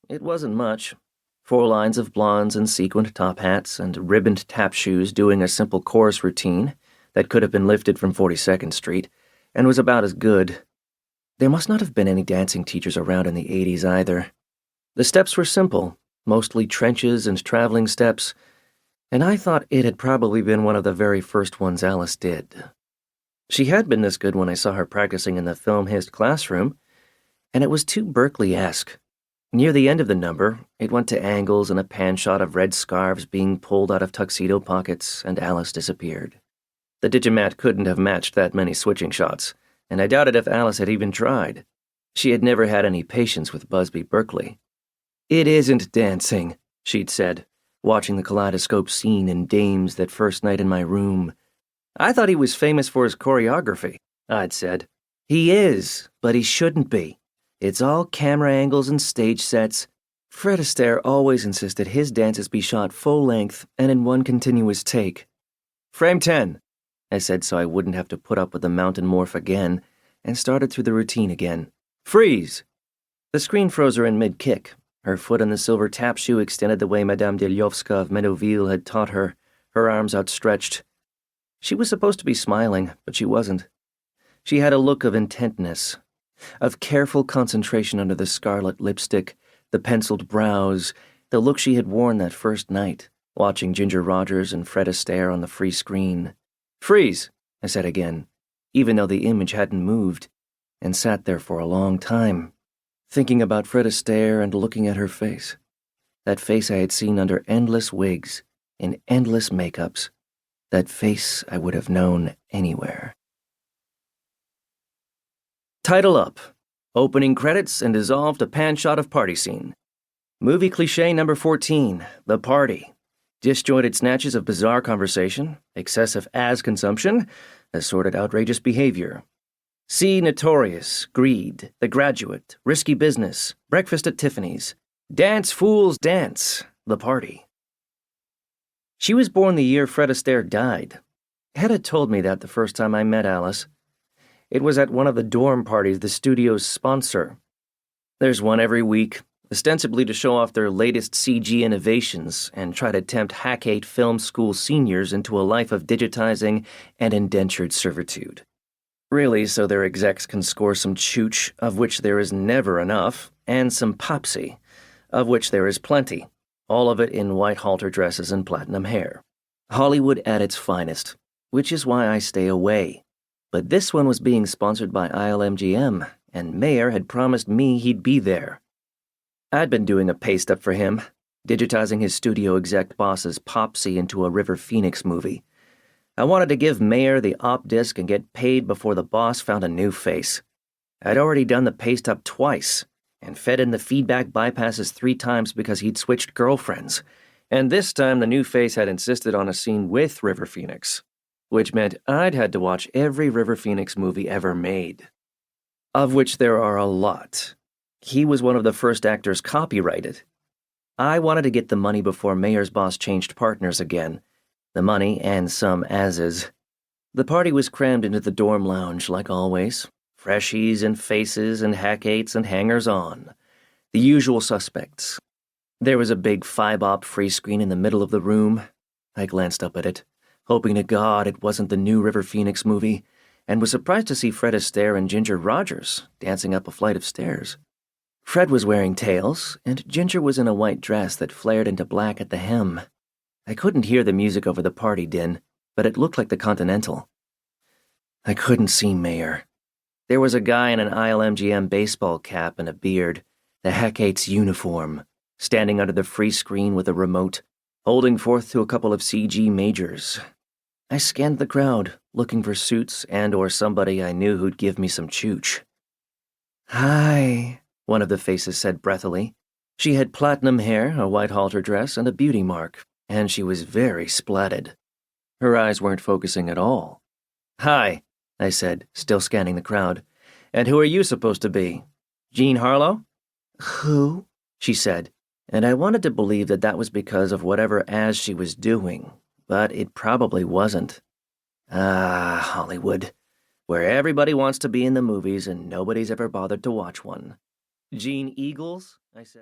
It wasn't much. 4 lines of blondes in sequined top hats and ribboned tap shoes doing a simple chorus routine that could have been lifted from 42nd Street, and was about as good. There must not have been any dancing teachers around in the 80s either. The steps were simple, mostly trenches and traveling steps, and I thought it had probably been one of the very first ones Alice did. She had been this good when I saw her practicing in the film hist classroom, and it was too Berkeley-esque. Near the end of the number, it went to angles and a pan shot of red scarves being pulled out of tuxedo pockets, and Alice disappeared. The Digimat couldn't have matched that many switching shots, and I doubted if Alice had even tried. She had never had any patience with Busby Berkeley. "It isn't dancing," she'd said, watching the kaleidoscope scene in Dames that first night in my room. "I thought he was famous for his choreography," I'd said. "He is, but he shouldn't be. It's all camera angles and stage sets." Fred Astaire always insisted his dances be shot full length and in one continuous take. "Frame 10, I said so I wouldn't have to put up with the mountain morph again, and started through the routine again. "Freeze!" The screen froze her in mid-kick. Her foot in the silver tap shoe extended the way Madame Delyovska of Meadowville had taught her, her arms outstretched. She was supposed to be smiling, but she wasn't. She had a look of intentness, of careful concentration under the scarlet lipstick, the penciled brows, the look she had worn that first night, watching Ginger Rogers and Fred Astaire on the free screen. "Freeze," I said again, even though the image hadn't moved, and sat there for a long time, thinking about Fred Astaire and looking at her face. That face I had seen under endless wigs, in endless makeups. That face I would have known anywhere. Title up. Opening credits and dissolved a pan shot of party scene. Movie cliché number 14, The Party. Disjointed snatches of bizarre conversation, excessive consumption, assorted outrageous behavior. See Notorious, Greed, The Graduate, Risky Business, Breakfast at Tiffany's. Dance, Fools, Dance, The Party. She was born the year Fred Astaire died. Hedda told me that the first time I met Alice. It was at one of the dorm parties the studios sponsor. There's one every week, ostensibly to show off their latest CG innovations and try to tempt hack-hate film school seniors into a life of digitizing and indentured servitude. Really, so their execs can score some chooch, of which there is never enough, and some popsy, of which there is plenty, all of it in white halter dresses and platinum hair. Hollywood at its finest, which is why I stay away. But this one was being sponsored by ILMGM, and Mayer had promised me he'd be there. I'd been doing a paste-up for him, digitizing his studio exec boss's popsy into a River Phoenix movie. I wanted to give Mayer the op disc and get paid before the boss found a new face. I'd already done the paste-up twice, and fed in the feedback bypasses 3 times because he'd switched girlfriends, and this time the new face had insisted on a scene with River Phoenix, which meant I'd had to watch every River Phoenix movie ever made. Of which there are a lot. He was one of the first actors copyrighted. I wanted to get the money before Mayer's boss changed partners again. The money and some ases. The party was crammed into the dorm lounge, like always. Freshies and faces and hack-ates and hangers-on. The usual suspects. There was a big 5-op free screen in the middle of the room. I glanced up at it, hoping to God it wasn't the new River Phoenix movie, and was surprised to see Fred Astaire and Ginger Rogers dancing up a flight of stairs. Fred was wearing tails, and Ginger was in a white dress that flared into black at the hem. I couldn't hear the music over the party din, but it looked like the Continental. I couldn't see Mayer. There was a guy in an ILMGM baseball cap and a beard, the Hack-Eight's uniform, standing under the free screen with a remote, holding forth to a couple of CG majors. I scanned the crowd, looking for suits and or somebody I knew who'd give me some chooch. "Hi," one of the faces said breathily. She had platinum hair, a white halter dress, and a beauty mark, and she was very splatted. Her eyes weren't focusing at all. "Hi," I said, still scanning the crowd. "And who are you supposed to be? Jean Harlow?" "Who?" she said, and I wanted to believe that that was because of whatever as she was doing, but it probably wasn't. Hollywood, where everybody wants to be in the movies and nobody's ever bothered to watch one. "Jean Eagles?" I said.